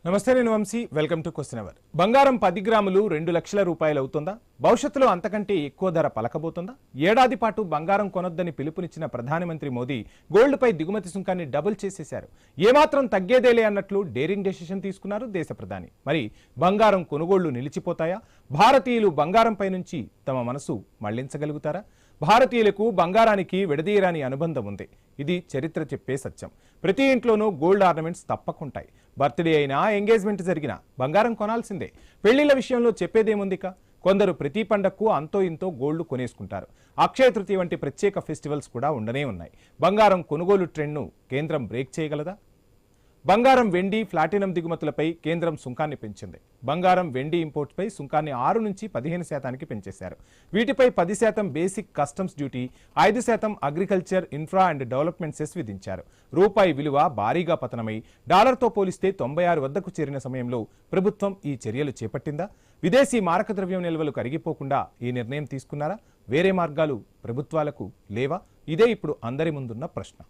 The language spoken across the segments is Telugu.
నమస్తే, నేను Vamsi. Welcome to question hour. బంగారం 10 గ్రాములు 2 లక్షల రూపాయలు అవుతుందా? భవిష్యత్తులో అంతకంటే ఎక్కువ ధర పలకబోతుందా? ఏడాది పాటు బంగారం కొనొద్దని పిలుపునిచ్చిన ప్రధానమంత్రి మోదీ గోల్డ్పై దిగుమతి సుంకాన్ని డబుల్ చేసేశారు. ఏమాత్రం తగ్గేదేలే అన్నట్లు డేరింగ్ డెసిషన్ తీసుకున్నారు దేశ ప్రధాని. మరి బంగారం కొనుగోళ్లు నిలిచిపోతాయా? భారతీయులు బంగారంపై నుంచి తమ మనసు మళ్లించగలుగుతారా? భారతీయులకు బంగారానికి విడదీయరాని అనుబంధం ఉంది. ఇది చరిత్ర చెప్పే సత్యం. ప్రతి ఇంట్లోనూ గోల్డ్ ఆర్నమెంట్స్ తప్పకుంటాయి. బర్త్డే అయినా, ఎంగేజ్మెంట్ జరిగినా బంగారం కొనాల్సిందే. పెళ్లిళ్ల విషయంలో చెప్పేదేముందిక? కొందరు ప్రతి పండక్కు అంతో ఇంతో గోల్డ్ కొనేసుకుంటారు. అక్షయ తృతీయ వంటి ప్రత్యేక ఫెస్టివల్స్ కూడా ఉండనే ఉన్నాయి. బంగారం కొనుగోలు ట్రెండ్ను కేంద్రం బ్రేక్ చేయగలదా? బంగారం, వెండి, ప్లాటినం దిగుమతులపై కేంద్రం సుంకాన్ని పెంచింది. బంగారం, వెండి ఇంపోర్ట్పై సుంకాన్ని 6 నుంచి 15% పెంచేశారు. వీటిపై 10% basic customs duty, 5% agriculture, infra and development cess విధించారు. రూపాయి విలువ భారీగా పతనమై డాలర్తో పోలిస్తే 96 వద్దకు చేరిన సమయంలో ప్రభుత్వం ఈ చర్యలు చేపట్టిందా? విదేశీ మారక ద్రవ్యం నిల్వలు కరిగిపోకుండా ఈ నిర్ణయం తీసుకున్నారా? వేరే మార్గాలు ప్రభుత్వాలకు లేవా? ఇదే ఇప్పుడు అందరి ముందున్న ప్రశ్న.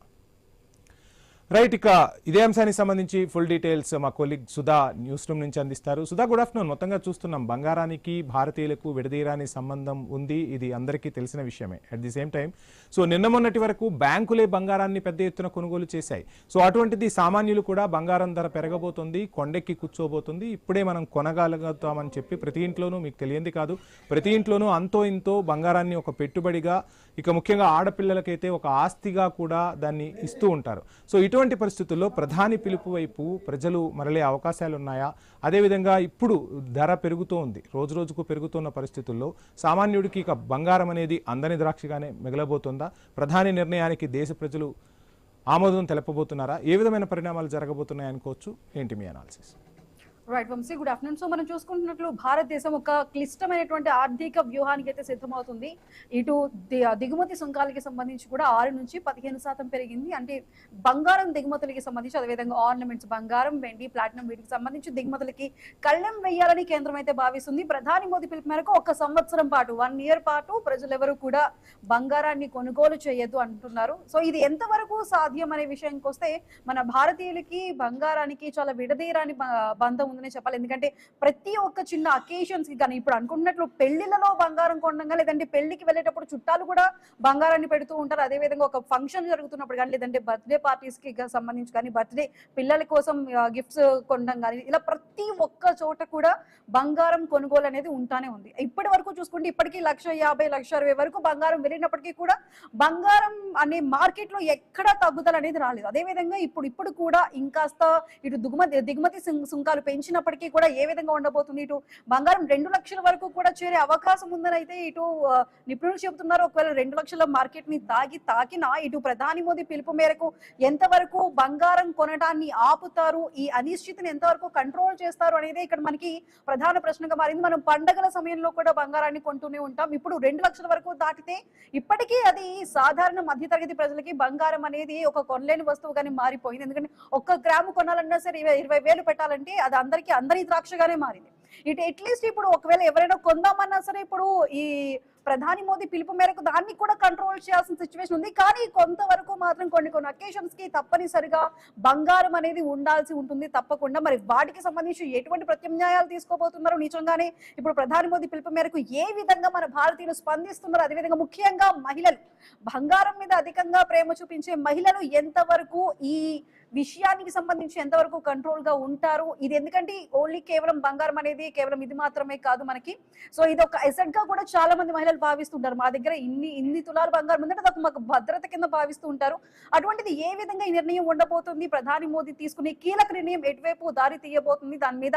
రైట్, ఇక ఇదే అంశానికి సంబంధించి ఫుల్ డీటెయిల్స్ మా కొలీగ్ సుధా న్యూస్ రూమ్ నుంచి అందిస్తారు. Sudha, good afternoon. మొత్తంగా చూస్తున్నాం బంగారానికి భారతీయులకు విడదీయరాని సంబంధం ఉంది. ఇది అందరికీ తెలిసిన విషయమే. అట్ ది సేమ్ టైం నిన్న మొన్నటి వరకు బ్యాంకులే బంగారాన్ని పెద్ద ఎత్తున కొనుగోలు చేశాయి. అటువంటిది సామాన్యులు కూడా బంగారం ధర పెరగబోతుంది, కొండెక్కి కూర్చోబోతుంది, ఇప్పుడే మనం కొనగలుగుతామని చెప్పి ప్రతి ఇంట్లోనూ, మీకు తెలియంది కాదు, ప్రతి ఇంట్లోనూ అంతో ఇంతో బంగారాన్ని ఒక పెట్టుబడిగా, ఇక ముఖ్యంగా ఆడపిల్లలకైతే ఒక ఆస్తిగా కూడా దాన్ని ఇస్తూ ఉంటారు. ఇటువంటి పరిస్థితుల్లో ప్రధాని పిలుపు వైపు ప్రజలు మరలే అవకాశాలు ఉన్నాయా? అదేవిధంగా ఇప్పుడు ధర పెరుగుతూ ఉంది, రోజు రోజుకు పెరుగుతున్న పరిస్థితుల్లో సామాన్యుడికి ఇక బంగారం అనేది అందని ద్రాక్షగానే మిగలబోతుందా? ప్రధాని నిర్ణయానికి దేశ ప్రజలు ఆమోదం తెలపబోతున్నారా? ఏ విధమైన పరిణామాలు జరగబోతున్నాయి అనుకోవచ్చు? ఏంటి మీ analysis? Right Vamshi, good afternoon. So మనం చూసుకుంటున్నట్లు భారతదేశం ఒక క్లిష్టమైనటువంటి ఆర్థిక వ్యూహానికి అయితే సిద్ధమవుతుంది. ఇటు దిగుమతి సుంకాలకి సంబంధించి కూడా 6 నుంచి 15% పెరిగింది. అంటే బంగారం దిగుమతులకి సంబంధించి, అదేవిధంగా ఆర్నమెంట్స్, బంగారం, వెండి, ప్లాటినం, వీటికి సంబంధించి దిగుమతులకి కళ్ళెం వేయాలని కేంద్రం అయితే భావిస్తుంది. ప్రధాని మోదీ పిలుపు మేరకు 1 సంవత్సరం పాటు, 1 ఇయర్ పాటు ప్రజలెవరూ కూడా బంగారాన్ని కొనుగోలు చేయొద్దు అంటున్నారు. సో ఇది ఎంతవరకు సాధ్యం అనే విషయానికి వస్తే, మన భారతీయులకి బంగారానికి చాలా విడదీయరాని బంధం ఉందనే చెప్పాలి. ఎందుకంటే ప్రతి ఒక్క చిన్న అకేషన్స్ కి కానీ, ఇప్పుడు అనుకున్నట్లు పెళ్లిళ్లలో బంగారం కొనడం, లేదంటే పెళ్లికి వెళ్ళేటప్పుడు చుట్టాలు కూడా బంగారాన్ని పెడుతూ ఉంటారు. అదేవిధంగా ఒక ఫంక్షన్ జరుగుతున్నప్పుడు కానీ, లేదంటే బర్త్డే పార్టీస్ కి సంబంధించి కానీ, బర్త్డే పిల్లల కోసం గిఫ్ట్స్ కొనడం కానీ, ఇలా ప్రతి ఒక్క చోట కూడా బంగారం కొనుగోలు అనేది ఉంటానే ఉంది. ఇప్పటి వరకు చూసుకుంటే ఇప్పటికీ 1,50,000, 1,60,000 వరకు బంగారం వెళ్ళినప్పటికీ కూడా బంగారం అనే మార్కెట్ లో ఎక్కడా తగ్గుదల అనేది రాలేదు. అదేవిధంగా ఇప్పుడు కూడా ఇంకాస్త ఇటు దిగుమతి సుంకాలు పెంచినప్పటికీ కూడా ఏ విధంగా ఉండబోతుంది? ఇటు బంగారం 2 లక్షల వరకు కూడా చేరే అవకాశం ఉందని అయితే ఇటు నిపుణులు చెబుతున్నారు. ఒకవేళ 2 లక్షల మార్కెట్ ని తాకినా ఇటు ప్రధాని మోదీ పిలుపు మేరకు ఎంతవరకు బంగారం కొనడాన్ని ఆపుతారు, ఈ అనిశ్చితిని ఎంతవరకు కంట్రోల్ చేస్తారు అనేది ఇక్కడ మనకి ప్రధాన ప్రశ్నగా మారింది. మనం పండగల సమయంలో కూడా బంగారాన్ని కొంటూనే ఉంటాం. ఇప్పుడు 2 లక్షల వరకు దాటితే ఇప్పటికీ అది సాధారణ మధ్యతరగతి ప్రజలకి బంగారం అనేది ఒక కొనలేని వస్తువుగానే మారిపోయింది. ఎందుకంటే 1 గ్రాము కొనాలన్నా సరే 20,000 పెట్టాలంటే అది అందరి ద్రాక్షగానే మారింది. ఇటు అట్లీస్ట్ ఇప్పుడు ఒకవేళ ఎవరైనా కొందామన్నా సరే ఇప్పుడు ఈ ప్రధాని మోదీ పిలుపు మేరకు దాన్ని కూడా కంట్రోల్ చేయాల్సిన సిచ్యువేషన్ ఉంది. కానీ కొంతవరకు మాత్రం కొన్ని అకేషన్స్ కి తప్పనిసరిగా బంగారం అనేది ఉండాల్సి ఉంటుంది తప్పకుండా. మరి వాటికి సంబంధించి ఎటువంటి ప్రత్యామ్నాయాలు తీసుకోబోతున్నారు? నిజంగానే ఇప్పుడు ప్రధాని మోదీ పిలుపు మేరకు ఏ విధంగా మన భారతీయులు స్పందిస్తున్నారు? అదేవిధంగా ముఖ్యంగా మహిళలు, బంగారం మీద అధికంగా ప్రేమ చూపించే మహిళలు ఎంతవరకు ఈ విషయానికి సంబంధించి ఎంతవరకు కంట్రోల్ గా ఉంటారు? ఇది ఎందుకంటే ఓన్లీ కేవలం బంగారం అనేది కేవలం ఇది మాత్రమే కాదు మనకి. సో ఇది ఒక ఎసెట్ గా కూడా చాలా మంది మహిళలు భావిస్తుంటారు. మా దగ్గర ఇన్ని తులాల బంగారం ఉందంటే అది మాకు భద్రత కింద భావిస్తూ ఉంటారు. అటువంటిది ఏ విధంగా ఈ నిర్ణయం ఉండబోతుంది? ప్రధాని మోదీ తీసుకునే కీలక నిర్ణయం ఎటువైపు దారి తీయబోతుంది? దాని మీద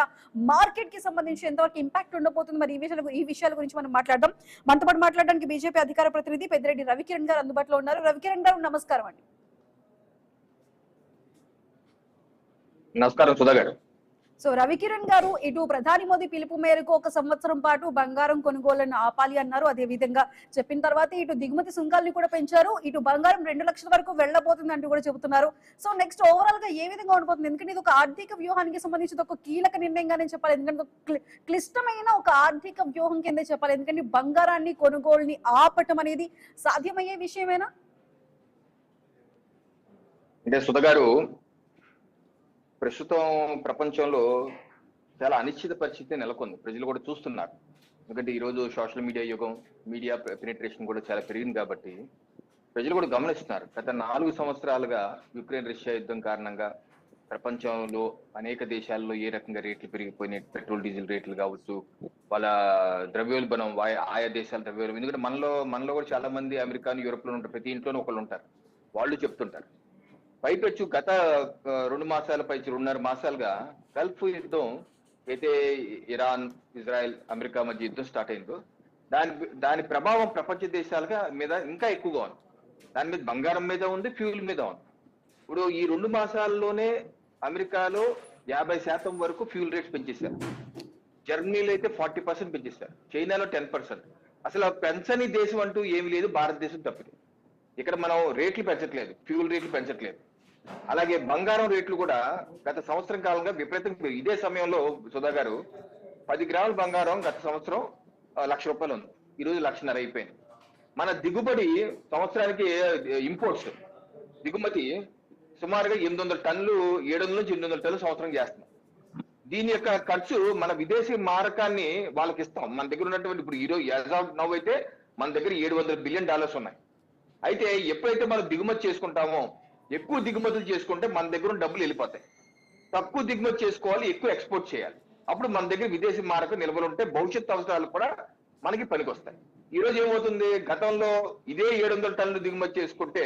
మార్కెట్ కి సంబంధించి ఎంతవరకు ఇంపాక్ట్ ఉండబోతుంది? మరి ఈ విషయాల గురించి మనం మాట్లాడదాం. మనతో పాటు మాట్లాడడానికి బీజేపీ అధికార ప్రతినిధి పెద్దిరెడ్డి రవికిరణ్ గారు అందుబాటులో ఉన్నారు. రవికిరణ్ గారు, నమస్కారం అండి. నమస్కారం సుధా గారు. సో రవికిరణ్ గారు, ఇటు ప్రధాని మోదీ పిలుపు మేరకు 1 సంవత్సరం పాటు బంగారం కొనుగోలను ఆపాలి అన్నారు. అదే విధంగా చెప్పిన తర్వాత ఇటు దిగుమతి సుంకాలని కూడా పెంచారు. ఇటు బంగారం 2 లక్షల వరకు వెళ్ళబోతుంది అంటూ కూడా చెబుతున్నారు. సో నెక్స్ట్ ఓవరాల్ గా ఏ విధంగా ఉండబోతుంది? ఎందుకంటే ఇది ఒక ఆర్థిక వ్యూహానికి సంబంధించి ఒక కీలక నిర్ణయంగానే చెప్పాలి. ఎందుకంటే క్లిష్టమైన ఒక ఆర్థిక వ్యూహం కిందే చెప్పాలి. ఎందుకంటే బంగారాన్ని కొనుగోలుని ఆపటం అనేది సాధ్యమయ్యే విషయమేనా? అంటే సుధా గారు, ప్రస్తుతం ప్రపంచంలో చాలా అనిశ్చిత పరిస్థితి నెలకొంది. ప్రజలు కూడా చూస్తున్నారు. ఎందుకంటే ఈరోజు సోషల్ మీడియా యుగం, మీడియా పెనిట్రేషన్ కూడా చాలా పెరిగింది కాబట్టి ప్రజలు కూడా గమనిస్తున్నారు. గత 4 సంవత్సరాలుగా యుక్రెయిన్ రష్యా యుద్ధం కారణంగా ప్రపంచంలో అనేక దేశాల్లో ఏ రకంగా రేట్లు పెరిగిపోయినాయి, పెట్రోల్ డీజిల్ రేట్లు కావచ్చు, వాళ్ళ ద్రవ్యోల్బణం, ఆయా దేశాల ద్రవ్యోల్బణం. ఎందుకంటే మనలో కూడా చాలా మంది అమెరికాను, యూరోప్ లో ఉంటారు. ప్రతి ఇంట్లోనూ ఒకళ్ళు ఉంటారు, వాళ్ళు చెప్తుంటారు. పైపెచ్చు గత 2 మాసాల పైచి 2.5 మాసాలుగా గల్ఫ్ యుద్ధం అయితే ఇరాన్, ఇజ్రాయెల్, అమెరికా మధ్య యుద్ధం స్టార్ట్ అయిందో దాని ప్రభావం ప్రపంచ దేశాలుగా మీద ఇంకా ఎక్కువగా ఉంది. దాని మీద బంగారం మీద ఉంది, ఫ్యూల్ మీద ఉంది. ఇప్పుడు ఈ 2 మాసాల్లోనే అమెరికాలో 50% వరకు ఫ్యూల్ రేట్స్ పెంచేశారు. జర్మనీలో అయితే 40% పెంచేశారు. చైనాలో 10%. అసలు పెంచని దేశం అంటూ ఏమి లేదు, భారతదేశం తప్పితే. ఇక్కడ మనం రేట్లు పెంచట్లేదు, ఫ్యూల్ రేట్లు పెంచట్లేదు. అలాగే బంగారం రేట్లు కూడా గత సంవత్సరం కాలంగా విపరీతంగా ఇదే సమయంలో సుధా గారు 10 గ్రాముల బంగారం గత సంవత్సరం ₹1,00,000 ఉంది. ఈరోజు 1,50,000 అయిపోయింది. మన దిగుబడి సంవత్సరానికి ఇంపోర్ట్స్ దిగుమతి సుమారుగా 800 టన్నులు, 700 నుంచి 800 టన్నులు సంవత్సరం చేస్తున్నాం. దీని యొక్క ఖర్చు మన విదేశీ మారకాన్ని వాళ్ళకి ఇస్తాం. మన దగ్గర ఉన్నటువంటి ఇప్పుడు ఈరోజు యాజ్ ఆఫ్ నౌ అయితే మన దగ్గర $700 బిలియన్ ఉన్నాయి. అయితే ఎప్పుడైతే మనం దిగుమతి చేసుకుంటామో, ఎక్కువ దిగుమతులు చేసుకుంటే మన దగ్గర ఉన్న డబ్బులు వెళ్ళిపోతాయి. తక్కువ దిగుమతి చేసుకోవాలి, ఎక్కువ ఎక్స్పోర్ట్ చేయాలి. అప్పుడు మన దగ్గర విదేశీ మారక నిల్వలు ఉంటే భవిష్యత్ అవసరాలు కూడా మనకి పనికొస్తాయి. ఈ రోజు ఏమవుతుంది, గతంలో ఇదే 700 టన్నులు దిగుమతి చేసుకుంటే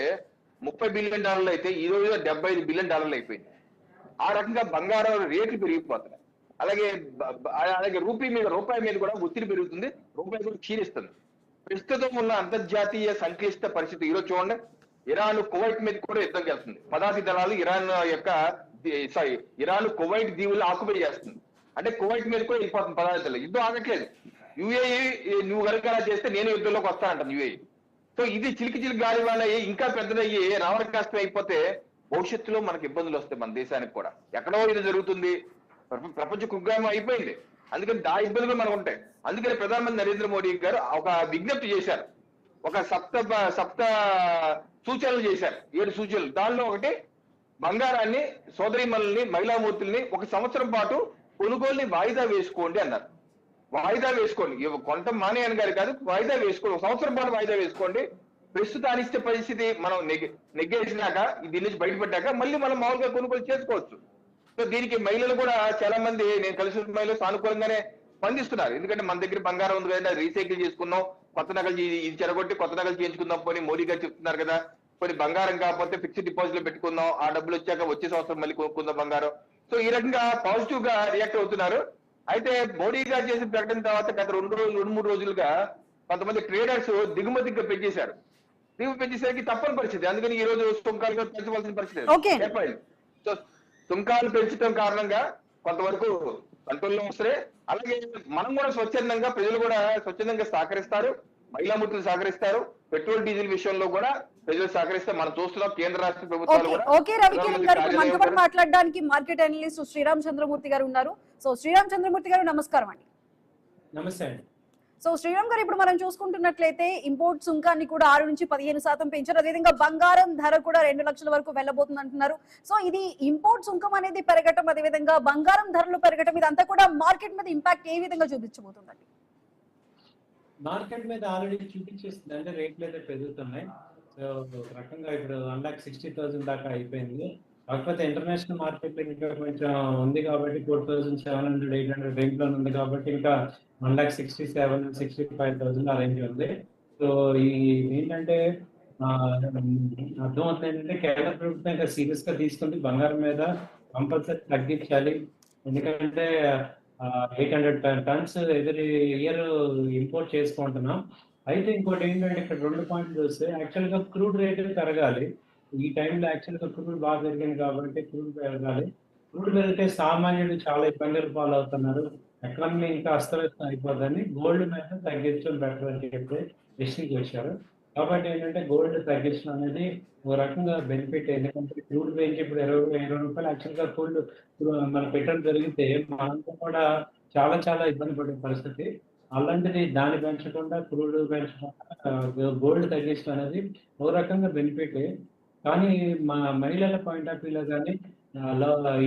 $30 బిలియన్ అయితే ఈ రోజు $75 బిలియన్ అయిపోయింది. ఆ రకంగా బంగారం రేట్లు పెరిగిపోతున్నాయి. అలాగే రూపాయి మీద కూడా ఒత్తిడి పెరుగుతుంది, రూపాయి కూడా క్షీణిస్తుంది. ప్రస్తుతం ఉన్న అంతర్జాతీయ సంక్లిష్ట పరిస్థితి ఈరోజు చూడండి, ఇరాన్ కువైట్ మీద కూడా యుద్ధం చేస్తుంది. పదాతి దళాలు ఇరాన్ కువైట్ దీవులు ఆక్యుపై చేస్తుంది. అంటే కువైట్ మీద కూడా వెళ్ళిపోతుంది పదాతి దళాలు. యుద్ధం ఆగట్లేదు. యుఏఈ నువ్వు కనుక అలా చేస్తే నేను యుద్ధంలోకి వస్తానంటాను యుఏఈ. సో ఇది చిలికి గాలి వల్ల ఇంకా పెద్దదయ్యి రావణ కష్టం అయిపోతే భవిష్యత్తులో మనకి ఇబ్బందులు వస్తాయి. మన దేశానికి కూడా ఎక్కడో ఇది జరుగుతుంది, ప్రపంచ కుగ్రామం అయిపోయింది. అందుకని ఆ ఇబ్బందులు మనకు ఉంటాయి. అందుకని ప్రధానమంత్రి నరేంద్ర మోడీ గారు ఒక విజ్ఞప్తి చేశారు, ఒక సప్త సూచనలు చేశారు, 7 సూచనలు. దానిలో ఒకటి బంగారాన్ని, సోదరీమణుల్ని, మహిళామూర్తుల్ని 1 సంవత్సరం పాటు కొనుగోలుని వాయిదా వేసుకోండి అన్నారు. వాయిదా వేసుకోండి, కొంత మానేయని గారు కాదు, వాయిదా వేసుకోండి, 1 సంవత్సరం పాటు వాయిదా వేసుకోండి. ప్రస్తుత అనిశ్చిత పరిస్థితి మనం నెగ్గేసినాక, దీని నుంచి బయటపడ్డాక మళ్ళీ మనం మామూలుగా కొనుగోలు చేసుకోవచ్చు. సో దీనికి మహిళలు కూడా చాలా మంది, నేను కలిసిన మహిళలు సానుకూలంగానే స్పందిస్తున్నారు. ఎందుకంటే మన దగ్గర బంగారం ఉంది కదా, రీసైకిల్ చేసుకున్నాం, కొత్త నగలు ఇది చెరగొట్టి కొత్త నగలు చేయించుకుందాం పోనీ మోడీ గారు చెప్తున్నారు కదా, కొన్ని బంగారం కాకపోతే ఫిక్స్డ్ డిపాజిట్ లో పెట్టుకుందాం, ఆ డబ్బులు వచ్చాక వచ్చే సంవత్సరం మళ్ళీ కొనుక్కుందాం బంగారం. సో ఈ రకంగా పాజిటివ్ గా రియాక్ట్ అవుతున్నారు. అయితే మోడీ గారు చేసిన ప్రకటన తర్వాత గత 2-3 రోజులుగా కొంతమంది ట్రేడర్స్ దిగుమతిగా పెంచేశారు. పెంచేసరికి తప్పని పరిస్థితి. అందుకని ఈ రోజు సుంకాలు పెంచవలసిన పరిస్థితి ఏర్పడింది. సో సుంకాలు పెంచడం కారణంగా కొంతవరకు కంట్రోల్లో వస్తాయి. అలాగే మనం కూడా స్వచ్ఛందంగా, ప్రజలు కూడా స్వచ్ఛందంగా సహకరిస్తారు, మహిళామూర్తులు సహకరిస్తారు. పెట్రోల్ డీజిల్ విషయంలో కూడా ప్రజలు సహకరిస్తే మనం చూస్తున్నాం. కేంద్ర రాష్ట్ర ప్రభుత్వాలు కూడా. ఓకే రవికిరణ్ గారు, మనతో పాటు మాట్లాడడానికి మార్కెట్ అనలిస్ట్ శ్రీరామ్ చంద్రమూర్తి గారు ఉన్నారు. సో శ్రీరామ్ చంద్రమూర్తి గారు నమస్కారం అండి. నమస్తే అండి. సో శ్రీరామ్ గారు, ఇప్పుడు మనం చూసుకుంటున్నట్లయితే ఇంపోర్ట్ సుంకాన్ని కూడా 6 నుంచి 15% పెంచారు. అదేవిధంగా బంగారం ధర కూడా 2 లక్షల వరకు వెళ్ళబోతుంది అంటున్నారు. సో ఇది ఇంపోర్ట్ సుంకం అనేది పెరగటం, అదేవిధంగా బంగారం ధరలు పెరగటం, ఇదంతా కూడా మార్కెట్ మీద ఇంపాక్ట్ ఏ విధంగా చూపించబోతుందండి? మార్కెట్ మీద ఆల్రెడీ చూపించేస్తుంది, అంటే రేట్లు అయితే పెరుగుతున్నాయి. సో ఒక రకంగా ఇప్పుడు 1,60,000 దాకా అయిపోయింది. కాకపోతే ఇంటర్నేషనల్ మార్కెట్ లో ఇంకా కొంచెం ఉంది కాబట్టి 4,700, 800 రేంజ్ లో ఉంది కాబట్టి ఇంకా 1,67,000, 65,000 ఆ రేంజ్ ఉంది. సో ఈ ఏంటంటే అర్థం అవుతుంది ఏంటంటే కేంద్ర ప్రభుత్వం ఇంకా సీరియస్ గా తీసుకుంటే బంగారం మీద కంపల్సరీ తగ్గించాలి. ఎందుకంటే 800 టన్స్ ఎవ్రీ ఇయర్ ఇంపోర్ట్ చేసుకుంటున్నాం. అయితే ఇంకోటి ఏంటంటే ఇక్కడ 2 పాయింట్లు చూస్తే యాక్చువల్ గా క్రూడ్ రేట్ పెరగాలి. ఈ టైంలో యాక్చువల్ గా క్రూడ్ బాగా పెరిగింది కాబట్టి క్రూడ్ పెరగాలి. క్రూడ్ పెరిగితే సామాన్యులు చాలా ఇబ్బందులు పాలవుతున్నారు, ఎకానమీ ఇంకా అస్తవ్యస్తం అయిపోతుందని గోల్డ్ మీద తగ్గించడం బెటర్ అని చెప్పి డెసిషన్ చేశారు. కాబట్టి ఏంటంటే గోల్డ్ తగ్గించడం అనేది ఒక రకంగా బెనిఫిట్. ఎందుకంటే క్రూడ్ పెంచి ఇప్పుడు 20 రూపాయలు యాక్చువల్ గా గోల్డ్ మన పెట్రోల్ పెరిగితే మనంతా కూడా చాలా ఇబ్బంది పడే పరిస్థితి. అలాంటిది దాన్ని పెంచకుండా క్రూడ్ పెంచకుండా గోల్డ్ తగ్గించడం అనేది ఒక రకంగా బెనిఫిట్. కానీ మా మహిళల పాయింట్ ఆఫ్ వ్యూలో కానీ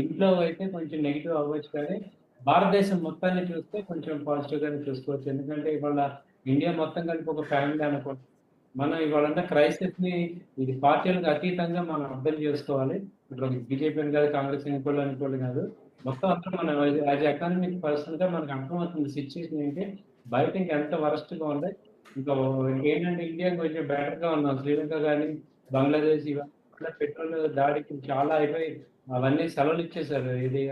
ఇంట్లో అయితే కొంచెం నెగిటివ్ అవ్వచ్చు, కానీ భారతదేశం మొత్తాన్ని చూస్తే కొంచెం పాజిటివ్గానే చూసుకోవచ్చు. ఎందుకంటే ఇవాళ ఇండియా మొత్తం కలిపి ఒక ఫ్యామిలీ అనుకోండి. మనం ఇవాళ క్రైసిస్ని ఇది పార్టీలకు అతీతంగా మనం అర్థం చేసుకోవాలి. ఇప్పుడు బీజేపీ అని కాదు, కాంగ్రెస్ అనుకోవాలి కాదు, మొత్తం అంతా మనం యాజ్ ఎకనామిక్ పర్సన్గా మనకు అర్థమవుతుంది సిచ్యువేషన్ ఏంటి, బయట ఇంకా ఎంత వరస్ట్గా ఉంది. ఇంకా ఏంటంటే ఇండియా కొంచెం బెటర్గా ఉన్నాం. శ్రీలంక కానీ బంగ్లాదేశ్ ఇవన్నీ పెట్రోల్ దాడికి చాలా అయిపోయి అవన్నీ సెలవులు ఇచ్చేసారు. ఇది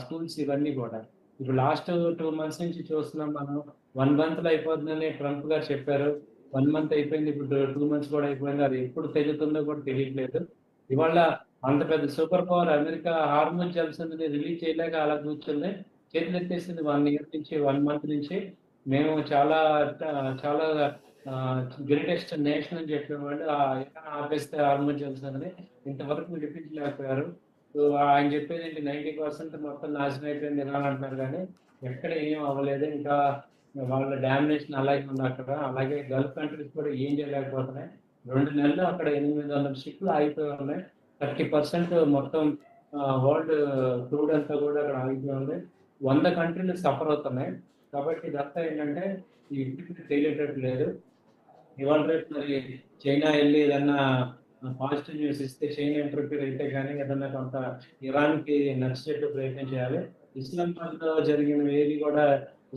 స్కూల్స్ ఇవన్నీ కూడా. ఇప్పుడు లాస్ట్ 2 months నుంచి చూస్తున్నాం మనం. 1 month అయిపోతుందని ట్రంప్ గారు చెప్పారు. 1 month అయిపోయింది, ఇప్పుడు 2 months కూడా అయిపోయింది. అది ఎప్పుడు తెగుతుందో కూడా తెలియట్లేదు. ఇవాళ అంత పెద్ద సూపర్ పవర్ అమెరికా హార్మోన్ జల్సన్ని రిలీజ్ చేయలేక అలా కూర్చుంది. చేతులు ఎత్తేసింది 1 year నుంచి, 1 month నుంచి. మేము చాలా చాలా గ్రేటెస్ట్ నేషన్ అని చెప్పేవాళ్ళు ఆపేస్తే హార్మోన్ జల్సన్ని ఇంతవరకు విడిపించలేకపోయారు. సో ఆయన చెప్పేది ఏంటి, 90% మొత్తం నాశనం అయిపోయింది ఇరాన్ అంటున్నారు, కానీ ఎక్కడ ఏం అవ్వలేదు. ఇంకా వాళ్ళ డామినేషన్ అలాగే ఉంది అక్కడ. అలాగే గల్ఫ్ కంట్రీస్ కూడా ఏం చేయలేకపోతున్నాయి. 2 నెలలు అక్కడ 800 షిప్లు ఆగిపోయి ఉన్నాయి. 30% మొత్తం వరల్డ్ క్రూడ్ అంతా కూడా అక్కడ ఆగిపోయి ఉంది. 100 కంట్రీలు సఫర్ అవుతున్నాయి. కాబట్టి ఇదంతా ఏంటంటే ఇప్పటికీ తేలేటట్టు లేదు. ఇవాళ రేపు మరి చైనా వెళ్ళి ఏదన్నా పాజిటివ్ న్యూస్ ఇస్తే చైనా ఇంటర్ఫీర్ అయితే కానీ ఏదన్నా కొంత ఇరాన్కి నచ్చేట్టు ప్రయత్నం చేయాలి. ఇస్లామాబాద్లో జరిగిన ఏది కూడా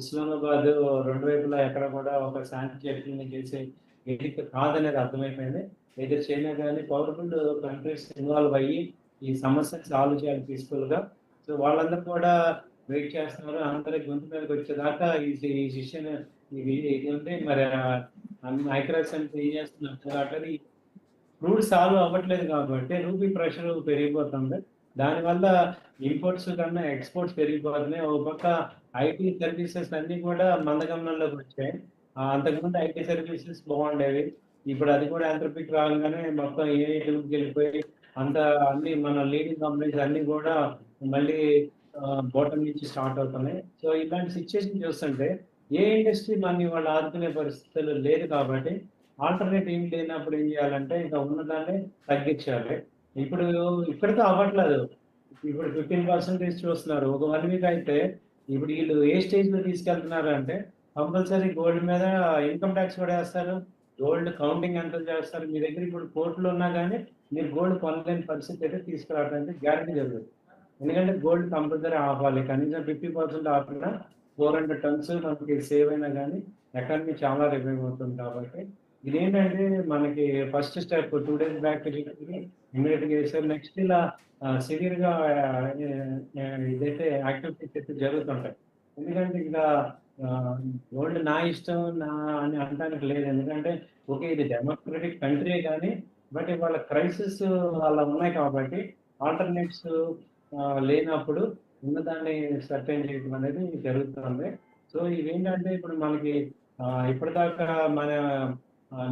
ఇస్లామాబాద్ 2 వైపులా ఎక్కడ కూడా ఒక శాంతి చర్చని చేసే వేదిక కాదనేది అర్థమైపోయింది. అయితే చైనా కానీ పవర్ఫుల్ కంట్రీస్ ఇన్వాల్వ్ అయ్యి ఈ సమస్యను సాల్వ్ చేయాలి పీస్ఫుల్గా. సో వాళ్ళందరూ కూడా వెయిట్ చేస్తున్నారు. అందరి గొంతు మీదకి వచ్చేదాకా ఈ శిష్యన్ ఇది ఉంది. మరి ఐక్యరాజ్య సమితి ఏం చేస్తున్నారు అట్లని క్రూడ్ సాల్వ్ అవ్వట్లేదు కాబట్టి రూపీ ప్రెషర్ పెరిగిపోతుంది. దానివల్ల ఇంపోర్ట్స్ కన్నా ఎక్స్పోర్ట్స్ పెరిగిపోతున్నాయి. ఒక పక్క ఐటీ సర్వీసెస్ అన్ని కూడా మందగమనంలోకి వచ్చాయి. అంతకుముందు ఐటీ సర్వీసెస్ బాగుండేవి. ఇప్పుడు అది కూడా యాంథ్రోపిక్ రాగానే మొత్తం ఏఐటీకి వెళ్ళిపోయి అంత అన్ని మన లీడింగ్ కంపెనీస్ అన్ని కూడా మళ్ళీ బాటమ్ నుంచి స్టార్ట్ అవుతున్నాయి. సో ఇలాంటి సిచ్యువేషన్ చూస్తుంటే ఏ ఇండస్ట్రీ మన వాళ్ళు ఆదుకునే పరిస్థితులు లేదు. కాబట్టి ఆల్టర్నేట్ ఏం లేనప్పుడు ఏం చేయాలంటే ఇంకా ఉన్నదాన్ని తగ్గించాలి. ఇప్పుడు ఇక్కడితో అవ్వట్లేదు. ఇప్పుడు 15% చూస్తున్నారు. ఒక 1 week అయితే ఇప్పుడు వీళ్ళు ఏ స్టేజ్లో తీసుకెళ్తున్నారు అంటే కంపల్సరీ గోల్డ్ మీద ఇన్కమ్ ట్యాక్స్ కూడా వేస్తారు. గోల్డ్ కౌంటింగ్ ఎంత చేస్తారు. మీ దగ్గర ఇప్పుడు కోర్టులో ఉన్నా కానీ మీరు గోల్డ్ కొనలేని పరిస్థితి అయితే తీసుకురావడానికి గ్యారంటీ జరుగుతుంది. ఎందుకంటే గోల్డ్ కంపల్సరీ ఆపాలి. కనీసం 50% ఆపినా 400 tons మనకి సేవ్ అయినా కానీ ఎకానమీ చాలా రివైవ్ అవుతుంది. కాబట్టి ఇదేంటంటే మనకి ఫస్ట్ స్టెప్ 2 days బ్యాక్ ఇమీడియట్గా చేశారు. నెక్స్ట్ ఇలా సివియర్గా ఇదైతే యాక్టివిటీస్ అయితే జరుగుతుంటాయి. ఎందుకంటే ఇంకా గోల్డ్ నా ఇష్టం నా అని అనడానికి లేదు. ఎందుకంటే ఓకే ఇది డెమోక్రటిక్ కంట్రీ కానీ బట్ ఇవాళ క్రైసిస్ అలా ఉన్నాయి కాబట్టి ఆల్టర్నేట్స్ లేనప్పుడు ఉన్నదాన్ని సర్టైన్ చేయడం అనేది జరుగుతుంది. సో ఇవేంటంటే ఇప్పుడు మనకి ఇప్పటిదాకా మన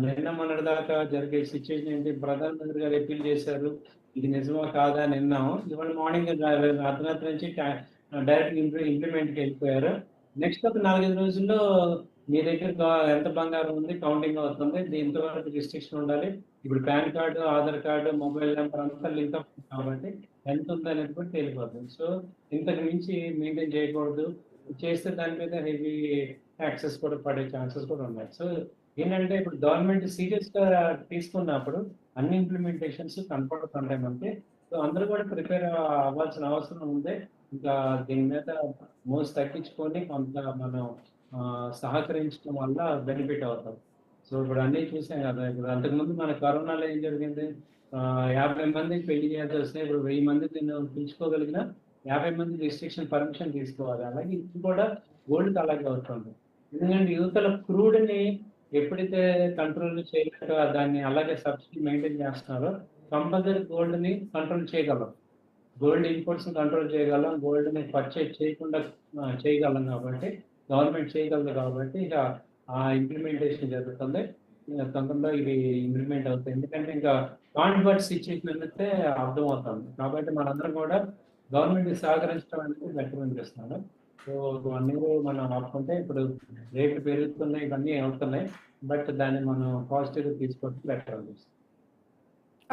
నిన్న మొన్నటి దాకా జరిగే సిచ్యువేషన్ ఏంటి, ప్రధానమంత్రి గారు అప్పీల్ చేశారు. ఇది నిజమా కాదా అని విన్నాము. ఇవాళ మార్నింగ్ అర్ధరాత్రి నుంచి డైరెక్ట్ ఇంప్లిమెంట్కి వెళ్ళిపోయారు. నెక్స్ట్ ఒక 4-5 రోజుల్లో మీ దగ్గర ఎంత బంగారం ఉంది కౌంటింగ్ అవుతుంది. దీంతో రిస్ట్రిక్షన్ ఉండాలి. ఇప్పుడు pan card, Aadhaar card, mobile number అంతా లింక్ అప్ కాబట్టి ఎంత ఉందనేది కూడా తేలిపోతుంది. సో ఇంతకు మించి మెయింటైన్ చేయకూడదు. చేస్తే దాని మీద హెవీ ట్యాక్సెస్ కూడా పడే ఛాన్సెస్ కూడా ఉన్నాయి. సో ఏంటంటే ఇప్పుడు గవర్నమెంట్ సీరియస్గా తీసుకున్నప్పుడు అన్ని ఇంప్లిమెంటేషన్స్ కనపడుతుంటాయి మనకి. సో అందరూ కూడా ప్రిపేర్ అవ్వాల్సిన అవసరం ఉంది. ఇంకా దీని మీద మోస్ట్ తగ్గించుకొని కొంత మనం సహకరించడం వల్ల బెనిఫిట్ అవుతాం. సో ఇప్పుడు అన్నీ చూసాం కదా. ఇప్పుడు అంతకుముందు మన కరోనాలో ఏం జరిగింది, 50 మందికి పెళ్లి చేయాల్సి వస్తే ఇప్పుడు 1000 మంది పిలుచుకోగలిగిన 50 మంది రిస్ట్రిక్షన్ పర్మిషన్ తీసుకోవాలి. అలాగే ఇప్పుడు కూడా గోల్డ్కి అలాగే అవుతుంది. ఎందుకంటే యువతల క్రూడ్ని ఎప్పుడైతే కంట్రోల్ చేయలేక దాన్ని అలాగే సబ్సిడీ మెయింటైన్ చేస్తున్నారో కంపల్సరీ గోల్డ్ని కంట్రోల్ చేయగలం. గోల్డ్ ఇంపోర్ట్స్ కంట్రోల్ చేయగలం. గోల్డ్ని పర్చేజ్ చేయకుండా చేయగలం కాబట్టి గవర్నమెంట్ చేయగలదు. కాబట్టి ఇక ఆ ఇంప్లిమెంటేషన్ జరుగుతుంది. తొందరలో ఇవి ఇంప్లిమెంట్ అవుతాయి. ఎందుకంటే ఇంకా కాన్వర్ట్ సిచ్యువేషన్ అయితే అర్థమవుతుంది. కాబట్టి మనందరం కూడా గవర్నమెంట్ని సహకరించడం అనేది బెటర్ అనిపిస్తున్నాను. సో 1 year మనం ఆపుకుంటే ఇప్పుడు రేట్లు పెరుగుతున్నాయి, ఇవన్నీ అవుతున్నాయి. బట్ దాన్ని మనం పాజిటివ్గా తీసుకోవడం బెటర్ అనిపిస్తుంది.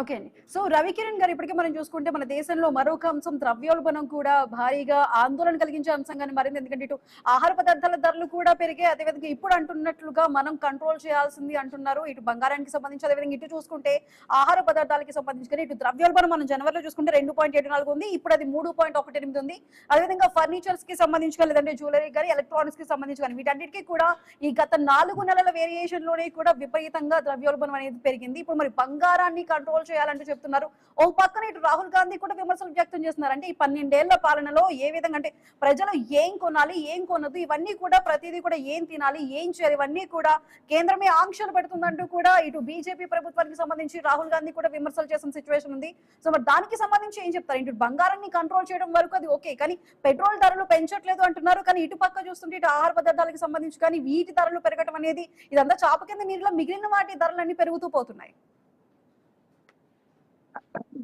ఓకే అండి. సో రవికిరణ్ గారు, ఇప్పటికే మనం చూసుకుంటే మన దేశంలో మరొక అంశం ద్రవ్యోల్బణం కూడా భారీగా ఆందోళన కలిగించే అంశంగానే మారింది. ఎందుకంటే ఇటు ఆహార పదార్థాల ధరలు కూడా పెరిగాయి. అదేవిధంగా ఇప్పుడు అంటున్నట్లుగా మనం కంట్రోల్ చేయాల్సింది అంటున్నారు. ఇటు బంగారానికి సంబంధించి, అదేవిధంగా ఇటు చూసుకుంటే ఆహార పదార్థాలకి సంబంధించి కానీ ఇటు ద్రవ్యోల్బణం మనం జనవరిలో చూసుకుంటే 2.74 ఉంది, ఇప్పుడు అది 3.18 ఉంది. అదేవిధంగా ఫర్నిచర్స్ కి సంబంధించి కానీ, లేదంటే జ్యువెలరీ కానీ, ఎలక్ట్రానిక్స్ కి సంబంధించి కానీ వీటన్నిటికీ కూడా ఈ గత 4 నెలల వేరియేషన్ లోనే కూడా విపరీతంగా ద్రవ్యోల్బణం అనేది పెరిగింది. ఇప్పుడు మరి బంగారాన్ని కంట్రోల్ చేయాలంటూ చెప్తున్నారు. ఓ పక్కన ఇటు రాహుల్ గాంధీ కూడా విమర్శలు వ్యక్తం చేస్తున్నారు. అంటే ఈ 12 ఏళ్ల పాలనలో ఏ విధంగా అంటే ప్రజలు ఏం కొనాలి, ఏం కొనదు, ఇవన్నీ కూడా ప్రతిదీ కూడా ఏం తినాలి, ఏం చేయాలి, ఇవన్నీ కూడా కేంద్రమే ఆంక్షలు పెడుతుందంటూ కూడా ఇటు బీజేపీ ప్రభుత్వానికి సంబంధించి రాహుల్ గాంధీ కూడా విమర్శలు చేసిన సిచ్యువేషన్ ఉంది. సో మరి దానికి సంబంధించి ఏం చెప్తారు? ఇటు బంగారాన్ని కంట్రోల్ చేయడం వరకు అది ఓకే, కానీ పెట్రోల్ ధరలు పెంచట్లేదు అంటున్నారు. కానీ ఇటు పక్క చూస్తుంటే ఇటు ఆహార పదార్థాలకు సంబంధించి కానీ వీటి ధరలు పెరగడం అనేది ఇదంతా చాప కింద నీరులో మిగిలిన వాటి ధరలన్నీ పెరుగుతూ పోతున్నాయి.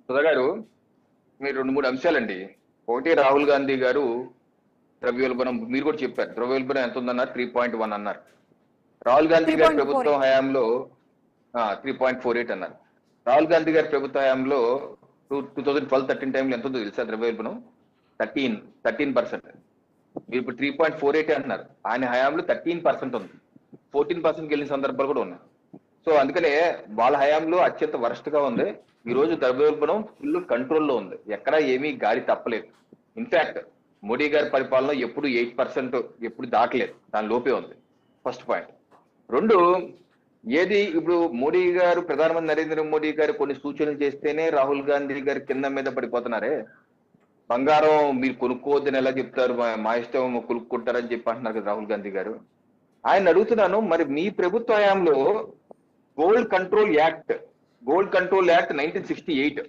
సుధా గారు, మీరు 2-3 అంశాలండి. ఒకటి, రాహుల్ గాంధీ గారు ద్రవ్యోల్బణం, మీరు కూడా చెప్పారు ద్రవ్యోల్బణం ఎంత ఉందన్నారు, 3.1 అన్నారు. రాహుల్ గాంధీ గారి ప్రభుత్వం హయాంలో 3.48 అన్నారు. రాహుల్ గాంధీ గారి ప్రభుత్వ హయాంలో 2012-13 టైంలో ఎంత ఉందో తెలుసా ద్రవ్యోల్బణం? 13%. మీరు ఇప్పుడు 3.48 అంటున్నారు. ఆయన హయాంలో 13% ఉంది. 14% వెళ్ళిన సందర్భాలు కూడా ఉన్నాయి. సో అందుకనే వాళ్ళ హయాంలో అత్యంత వరస్ట్ గా ఉంది. ఈ రోజు ద్రవ్యోల్బణం ఫుల్ కంట్రోల్లో ఉంది, ఎక్కడా ఏమీ గాలి తప్పలేదు. ఇన్ఫాక్ట్ మోడీ గారి పరిపాలన ఎప్పుడు 8% ఎప్పుడు దాటలేదు, దాని లోపే ఉంది. First point. 2, ఏది ఇప్పుడు మోడీ గారు, ప్రధానమంత్రి నరేంద్ర మోడీ గారు కొన్ని సూచనలు చేస్తేనే రాహుల్ గాంధీ గారు కింద మీద పడిపోతున్నారే. బంగారం మీరు కొనుక్కోవద్దని ఎలా చెప్తారు, మా ఇష్టం కొనుక్కుంటారని చెప్పి అంటున్నారు కదా రాహుల్ గాంధీ గారు. ఆయన అడుగుతున్నాను, మరి మీ ప్రభుత్వ హయాంలో గోల్డ్ కంట్రోల్ యాక్ట్ 1968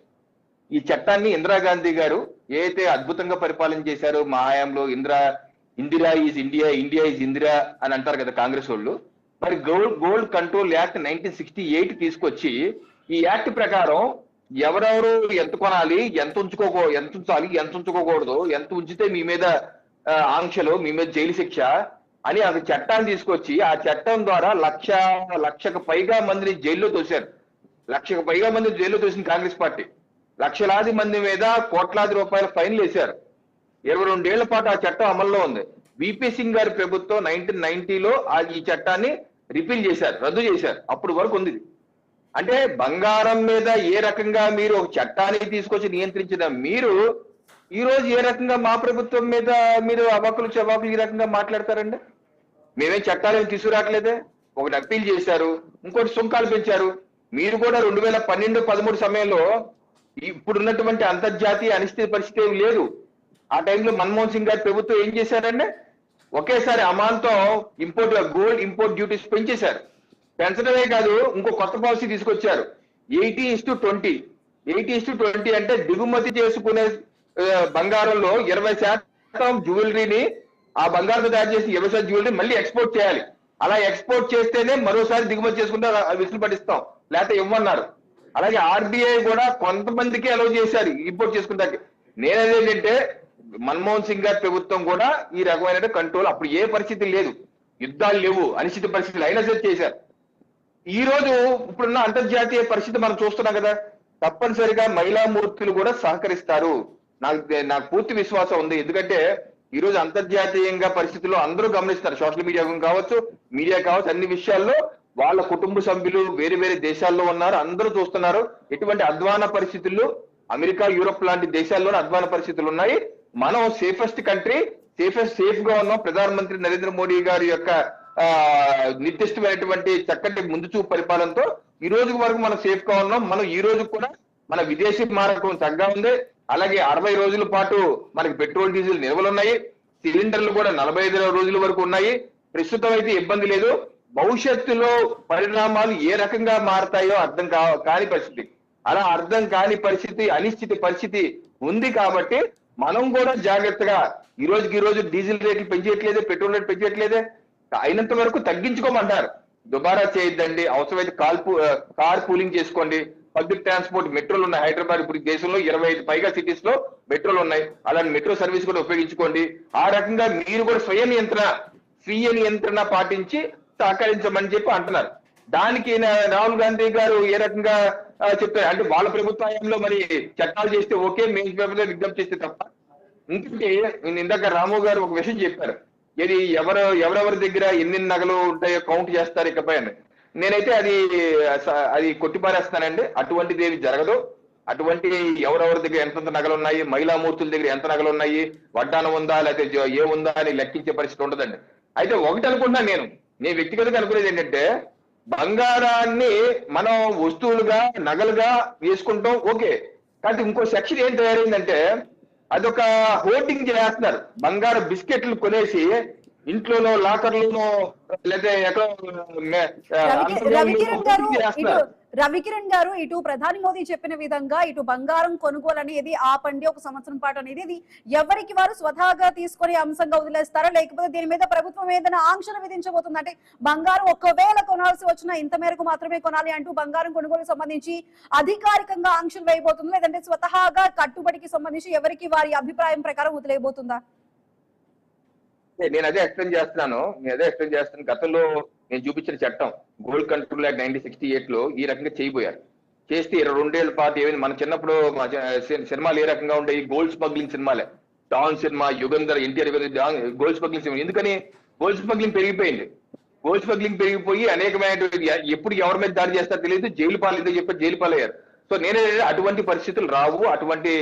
ఈ చట్టాన్ని ఇందిరాగాంధీ గారు ఏదైతే అద్భుతంగా పరిపాలన చేశారో, మా హయాంలో Indira is India, India is Indira అని అంటారు కదా కాంగ్రెస్ వాళ్ళు. మరి గోల్డ్ కంట్రోల్ యాక్ట్ 1968 తీసుకొచ్చి ఈ యాక్ట్ ప్రకారం ఎవరెవరు ఎంత కొనాలి, ఎంత ఉంచాలి, ఎంత ఉంచుకోకూడదు, ఎంత ఉంచితే మీ మీద ఆంక్షలు, మీ మీద జైలు శిక్ష అని ఆ చట్టాన్ని తీసుకొచ్చి, ఆ చట్టం ద్వారా లక్షకు పైగా మందిని జైల్లో తోశారు. 1,00,000కు పైగా మంది జైల్లో తోసింది కాంగ్రెస్ పార్టీ. లక్షలాది మంది మీద కోట్లాది రూపాయల ఫైన్లు వేశారు. 22 ఏళ్ల పాటు ఆ చట్టం అమల్లో ఉంది. విపి సింగ్ గారి ప్రభుత్వం 1990లో ఈ చట్టాన్ని రిపీల్ చేశారు, రద్దు చేశారు. అప్పుడు వరకు ఉంది. అంటే బంగారం మీద ఏ రకంగా మీరు ఒక చట్టాన్ని తీసుకొచ్చి నియంత్రించిన మీరు ఈ రోజు ఏ రకంగా మా ప్రభుత్వం మీద మీరు అవాకులు చవాకులు ఈ రకంగా మాట్లాడతారండి? మేమేం చట్టాలు ఏమి తీసుకురావట్లేదే. ఒకటి అప్పీల్ చేశారు, ఇంకోటి సుంకాలు పెంచారు. మీరు కూడా 2012-13 సమయంలో ఇప్పుడున్నటువంటి అంతర్జాతీయ అనిశ్చిత పరిస్థితి ఏమి లేదు. ఆ టైంలో మన్మోహన్ సింగ్ గారి ప్రభుత్వం ఏం చేశారంటే ఒకేసారి అమాంతం గోల్డ్ ఇంపోర్ట్ డ్యూటీస్ పెంచేశారు. పెంచడమే కాదు, ఇంకో కొత్త పాలసీ తీసుకొచ్చారు, 80:20. 80:20 అంటే దిగుమతి చేసుకునే బంగారంలో 20% జ్యువెలరీని, ఆ బంగారంతో తయారు చేసి 20% జ్యువెలరీ మళ్ళీ ఎక్స్పోర్ట్ చేయాలి. అలా ఎక్స్పోర్ట్ చేస్తేనే మరోసారి దిగుమతి చేసుకుంటే విసులు పడిస్తాం, లేకపోతే ఇవ్వన్నారు. అలాగే ఆర్బీఐ కూడా కొంతమందికి అలౌ చేశారు ఇంపోర్ట్ చేసుకుంటానికి. నేనేంటంటే మన్మోహన్ సింగ్ గారి ప్రభుత్వం కూడా ఈ రకమైన కంట్రోల్, అప్పుడు ఏ పరిస్థితి లేదు, యుద్ధాలు లేవు, అనిశ్చిత పరిస్థితులు అయినా సరే చేశారు. ఈ రోజు ఇప్పుడున్న అంతర్జాతీయ పరిస్థితి మనం చూస్తున్నాం కదా, తప్పనిసరిగా మహిళా మూర్తులు కూడా సహకరిస్తారు. నాకు పూర్తి విశ్వాసం ఉంది. ఎందుకంటే ఈ రోజు అంతర్జాతీయంగా పరిస్థితుల్లో అందరూ గమనిస్తారు, సోషల్ మీడియా కావచ్చు, మీడియా కావచ్చు, అన్ని విషయాల్లో వాళ్ళ కుటుంబ సభ్యులు వేరే వేరే దేశాల్లో ఉన్నారు, అందరూ చూస్తున్నారు. ఎటువంటి అధ్వాన పరిస్థితుల్లో అమెరికా, యూరోప్ లాంటి దేశాల్లోనే అధ్వాన పరిస్థితులు ఉన్నాయి. మనం సేఫెస్ట్ కంట్రీ, సేఫ్ గా ఉన్నాం. ప్రధానమంత్రి నరేంద్ర మోడీ గారి యొక్క నిర్దిష్టమైనటువంటి చక్కటి ముందు చూపు పరిపాలనతో ఈ రోజు వరకు మనం సేఫ్ గా ఉన్నాం. మనం ఈ రోజు కూడా మన విదేశీ మారకం తగ్గా ఉంది. అలాగే 60 రోజుల పాటు మనకి పెట్రోల్ డీజిల్ నిల్వలు ఉన్నాయి. సిలిండర్లు కూడా 45 రోజుల వరకు ఉన్నాయి. ప్రస్తుతం అయితే ఇబ్బంది లేదు. భవిష్యత్తులో పరిణామాలు ఏ రకంగా మారతాయో అర్థం కాని పరిస్థితి. అలా అర్థం కాని పరిస్థితి, అనిశ్చిత పరిస్థితి ఉంది. కాబట్టి మనం కూడా జాగ్రత్తగా ఈ రోజు డీజిల్ రేట్లు పెంచట్లేదే, పెట్రోల్ రేట్లు పెంచట్లేదే, అయినంత వరకు తగ్గించుకోమంటారు. దుబారా చేయొద్దండి. అవసరమైతే కార్ పూలింగ్ చేసుకోండి. పబ్లిక్ ట్రాన్స్పోర్ట్ మెట్రోలు ఉన్నాయి. హైదరాబాద్ ఇప్పుడు దేశంలో 25 పైగా సిటీస్ లో మెట్రోలు ఉన్నాయి. అలాంటి మెట్రో సర్వీస్ కూడా ఉపయోగించుకోండి. ఆ రకంగా మీరు కూడా స్వీయ నియంత్రణ పాటించి సహకరించమని చెప్పి అంటున్నారు. దానికి రాహుల్ గాంధీ గారు ఏ రకంగా చెప్తారు. అంటే వాళ్ళ ప్రభుత్వంలో మరి చట్టాలు చేస్తే ఓకే, మెయిన్ పేపర్ లో విజ్ఞప్తి చేస్తే తప్ప. ఇంకొకటి నేను ఇందాక రాము గారు ఒక విషయం చెప్పారు, ఇది ఎవరెవరి దగ్గర ఎన్ని నగలు ఉంటాయో కౌంట్ చేస్తారు ఇకపై అని. నేనైతే అది కొట్టిపారేస్తానండి. అటువంటిది ఏమి జరగదు. అటువంటి ఎవరెవరి దగ్గర ఎంతెంత నగలు ఉన్నాయి, మహిళా మూర్తుల దగ్గర ఎంత నగలు ఉన్నాయి, వడ్డానం ఉందా లేకపోతే ఏముందా అని లెక్కించే పరిస్థితి ఉండదండి. అయితే ఒకటి అనుకున్నాను నేను వ్యక్తిగతంగా అనుకునేది ఏంటంటే, బంగారాన్ని మనం వస్తువులుగా నగలుగా వేసుకుంటాం ఓకే, కానీ ఇంకో సెక్షన్ ఏం తయారైందంటే అదొక హోర్డింగ్ చేస్తున్నారు. బంగారు బిస్కెట్లు కొనేసి ఇంట్లోనో లాకర్లోనో లేదా ఎక్కడో రవికిరణ్ గారు ఇటు ప్రధాని మోదీ చెప్పిన విధంగా ఇటు బంగారం కొనుగోలు అనేది ఆపండి ఒక సంవత్సరం పాటు అనేది, ఇది ఎవరికి వారు స్వతహాగా తీసుకునే అంశంగా వదిలేస్తారా, లేకపోతే దీని మీద ప్రభుత్వం ఏదైనా ఆంక్షలు విధించబోతుంది? అంటే బంగారం ఒకవేళ కొనాల్సి వచ్చినా ఇంత మేరకు మాత్రమే కొనాలి అంటూ బంగారం కొనుగోలుకు సంబంధించి అధికారికంగా ఆంక్షలు వేయబోతుందా, లేదంటే స్వతహాగా కట్టుబడికి సంబంధించి ఎవరికి వారి అభిప్రాయం ప్రకారం వదిలేయబోతుందా? నేను అదే ఎక్స్ప్లెయిన్ చేస్తాను. గతంలో నేను చూపించిన చట్టం గోల్డ్ కంట్రోల్ యాక్ట్ 1968 లో ఈ రకంగా చేయబోయారు. చేస్తే 22 ఏళ్ల పాటు ఏమైంది, మన చిన్నప్పుడు సినిమాలు ఏ రకంగా ఉండేవి, గోల్డ్ స్మగ్లింగ్ సినిమాలే, డాన్ సినిమా, యుగంధర్, ఎన్టీఆర్ గోల్డ్ స్మగ్లింగ్ సినిమా. ఎందుకని గోల్డ్ స్మగ్లింగ్ పెరిగిపోయింది. గోల్డ్ స్మగ్లింగ్ పెరిగిపోయి అనేకమైన ఎప్పుడు ఎవరి మీద దాడి చేస్తారో తెలియదు, జైలు పాలు ఏదో చెప్పి జైలు పాలయ్యారు. సో నేనే అటువంటి పరిస్థితులు రావు, అటువంటి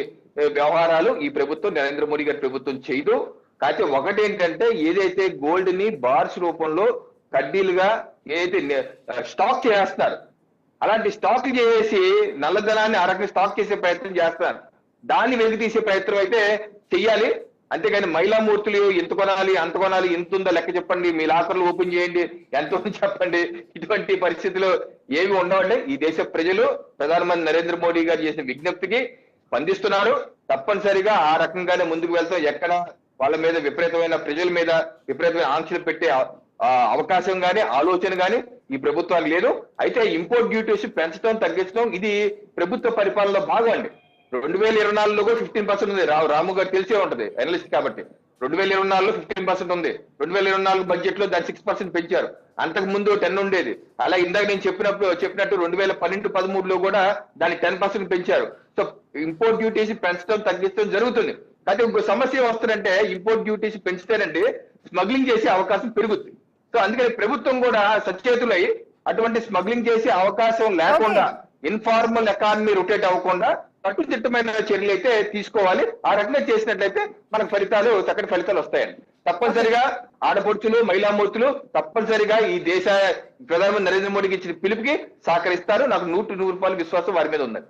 వ్యవహారాలు ఈ ప్రభుత్వం, నరేంద్ర మోడీ గారి ప్రభుత్వం చేయదు. కాకపోతే ఒకటేంటంటే, ఏదైతే గోల్డ్ ని బార్స్ రూపంలో కడ్డీలుగా ఏదైతే స్టాక్ చేస్తున్నారు, అలాంటి స్టాక్ చేసి నల్లధనాన్ని ఆ రకంగా స్టాక్ చేసే ప్రయత్నం చేస్తున్నారు. దాన్ని వెలికి తీసే ప్రయత్నం అయితే చెయ్యాలి. అంతేగాని మహిళా మూర్తులు ఎంత కొనాలి, అంత కొనాలి, ఎంత ఉందో లెక్క చెప్పండి, మీ లాకర్లు ఓపెన్ చేయండి, ఎంత ఉందో చెప్పండి, ఇటువంటి పరిస్థితులు ఏమి ఉండవండి. ఈ దేశ ప్రజలు ప్రధానమంత్రి నరేంద్ర మోడీ గారు చేసిన విజ్ఞప్తికి స్పందిస్తున్నారు. తప్పనిసరిగా ఆ రకంగానే ముందుకు వెళ్తాం. ఎక్కడ వాళ్ళ మీద విపరీతమైన ప్రజల మీద విపరీతమైన ఆంక్షలు పెట్టే అవకాశం గానీ ఆలోచన గానీ ఈ ప్రభుత్వానికి లేదు. అయితే ఇంపోర్ట్ డ్యూటీస్ పెంచడం తగ్గించడం ఇది ప్రభుత్వ పరిపాలనలో భాగం అండి. 2024లో కూడా 15% ఉంది. రాము గారు తెలిసే ఉంటది, అనలిస్ట్ కాబట్టి. 2024లో 15% ఉంది. 2024 బడ్జెట్ లో దాన్ని 6% పెంచారు. అంతకు ముందు 10 ఉండేది. అలా ఇందాక నేను చెప్పినట్టు 2012-13లో కూడా దాన్ని 10% పెంచారు. సో ఇంపోర్ట్ డ్యూటీస్ పెంచడం తగ్గించడం జరుగుతుంది. అయితే ఇంకో సమస్య వస్తుందంటే, ఇంపోర్ట్ డ్యూటీస్ పెంచితేనండి స్మగ్లింగ్ చేసే అవకాశం పెరుగుతుంది. సో అందుకని ప్రభుత్వం కూడా సచేతులై అటువంటి స్మగ్లింగ్ చేసే అవకాశం లేకుండా, ఇన్ఫార్మల్ ఎకానమీ రొటేట్ అవ్వకుండా కట్టుదిట్టమైన చర్యలు అయితే తీసుకోవాలి. ఆ రకంగా చేసినట్లయితే మనకు చక్కటి ఫలితాలు వస్తాయండి. తప్పనిసరిగా ఆడపడుచులు, మహిళామూర్తులు తప్పనిసరిగా ఈ దేశ ప్రధానమంత్రి నరేంద్ర మోడీకి ఇచ్చిన పిలుపుకి సహకరిస్తారు. నాకు 100% విశ్వాసం వారి మీద ఉన్నది.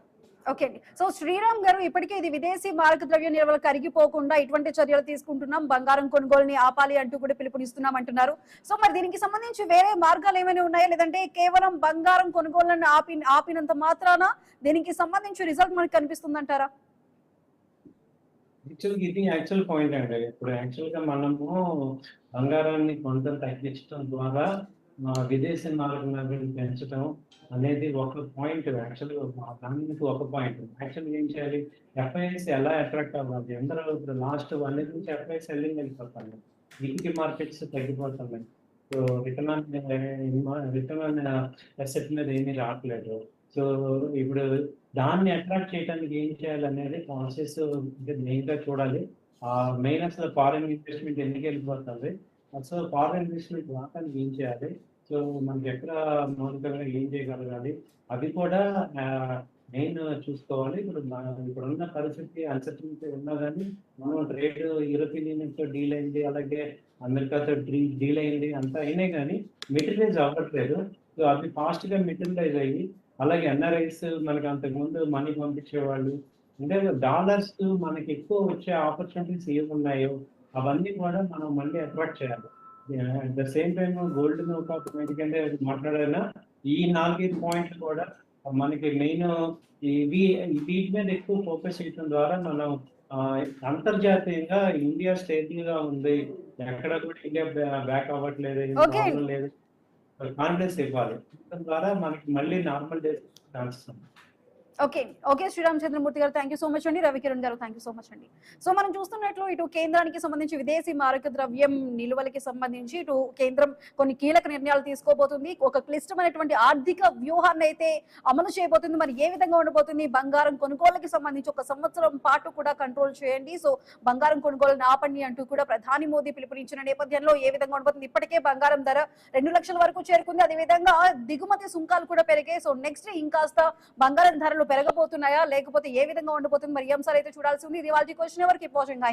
ఓకే అండి. సో శ్రీరామ్ గారు, ఇప్పటికే ఇది విదేశీ మారక ద్రవ్య నిల్వలు కరిగిపోకుండా ఇటువంటి చర్యలు తీసుకుంటున్నాం, బంగారం కొనుగోలుని ఆపాలి అంటూ కూడా పిలుపునిస్తున్నాం అంటున్నారు. సో మరి దీనికి సంబంధించి వేరే మార్గాలు ఏమైనా ఉన్నాయా, లేదంటే కేవలం బంగారం కొనుగోలుని ఆపినంత మాత్రాన దీనికి సంబంధించి రిజల్ట్ మనకు కనిపిస్తుందంటారా? ఇది యాక్చువల్ పాయింట్ అండి. ఇప్పుడు యాక్చువల్ గా మనము బంగారాన్ని కొంత తగ్గించడం ద్వారా విదేశీ మారకం పెంచడం అనేది ఒక పాయింట్. యాక్చువల్గా దానికి ఒక పాయింట్. యాక్చువల్గా ఏం చేయాలి, ఎఫ్ఐఎస్ ఎలా అట్రాక్ట్ అవ్వాలి? అందరూ ఇప్పుడు లాస్ట్ 1 year నుంచి ఎఫ్ఐఎస్ సెల్లింగ్ వెళ్ళిపోతాను, ఈక్విటీ మార్కెట్స్ తగ్గిపోతున్నాయి. సో రిటర్న్ ఆన్ అసెట్ మీద ఏమీ రావట్లేదు. సో ఇప్పుడు దాన్ని అట్రాక్ట్ చేయడానికి ఏం చేయాలి అనేది ప్రాసెస్ మెయిన్గా చూడాలి. మెయిన్ అసలు ఫారెన్ ఇన్వెస్ట్మెంట్ ఎందుకు వెళ్ళిపోతుంది, సో ఫారెన్ ఇన్వెస్ట్మెంట్ రావడానికి ఏం చేయాలి, సో మనకి ఎక్కడ మౌలికంగా ఏం చేయగలగాలి, అవి కూడా మెయిన్ చూసుకోవాలి. ఇప్పుడున్న పరిస్థితి అన్సర్టనిటీ ఉన్నా కానీ మనం ట్రేడ్ యూరోపియన్ యూనియన్తో డీల్ అయింది, అలాగే అమెరికాతో డీల్ అయింది, అంతా అయినాయి కానీ మెటీరియలైజ్ అవ్వట్లేదు. సో అవి ఫాస్ట్గా మెటీరియలైజ్ అయ్యి, అలాగే ఎన్ఆర్ఐస్ మనకి అంతకుముందు మనీ పంపించేవాళ్ళు, అంటే డాలర్స్ మనకి ఎక్కువ వచ్చే ఆపర్చునిటీస్ ఏమున్నాయో అవన్నీ కూడా మనం మళ్ళీ అట్రాక్ట్ చేయాలి. At the same time gold ఎందుకంటే మాట్లాడినా ఈ 4-5 పాయింట్లు కూడా మనకి మెయిన్ వీటి మీద ఎక్కువ ఫోకస్ చేయడం ద్వారా మనం అంతర్జాతీయంగా ఇండియా స్టేబుల్ గా ఉంది, ఎక్కడ కూడా ఇండియా బ్యాక్ అవ్వట్లేదు, లేదు, కాన్ఫిడెన్స్ ఇవ్వాలి. ద్వారా మనకి మళ్ళీ నార్మల్ డేస్ ఛాన్స్ ఉంది. ఓకే శ్రీరామచంద్రమూర్తి గారు, థ్యాంక్ యూ సో మచ్ అండి. రవికిరణ్ గారు, థ్యాంక్ యూ సో మచ్ అండి. సో మనం చూస్తున్నట్లు ఇటు కేంద్రానికి సంబంధించి విదేశీ మారక ద్రవ్యం నిలువలకి సంబంధించి ఇటు కేంద్రం కొన్ని కీలక నిర్ణయాలు తీసుకోబోతుంది. ఒక క్లిష్టమైనటువంటి ఆర్థిక వ్యూహాన్ని అయితే అమలు చేయబోతుంది. మరి ఏ విధంగా ఉండబోతుంది? బంగారం కొనుగోలుకి సంబంధించి 1 సంవత్సరం పాటు కూడా కంట్రోల్ చేయండి, సో బంగారం కొనుగోలుని ఆపండి అంటూ కూడా ప్రధాని మోదీ పిలుపునిచ్చిన నేపథ్యంలో ఏ విధంగా ఉండబోతుంది? ఇప్పటికే బంగారం ధర 2 లక్షల వరకు చేరుకుంది. అదేవిధంగా దిగుమతి సుంకాలు కూడా పెరిగాయి. సో నెక్స్ట్ ఇంకాస్త బంగారం ధరలు పెరగబోతున్నాయా, లేకపోతే ఏ విధంగా ఉండబోతుంది? మరి ఈ అంశాలు అయితే చూడాల్సి ఉంది. ఇది వాళ్ళ క్వశ్చన్ ఎవరికి వాచింగ్.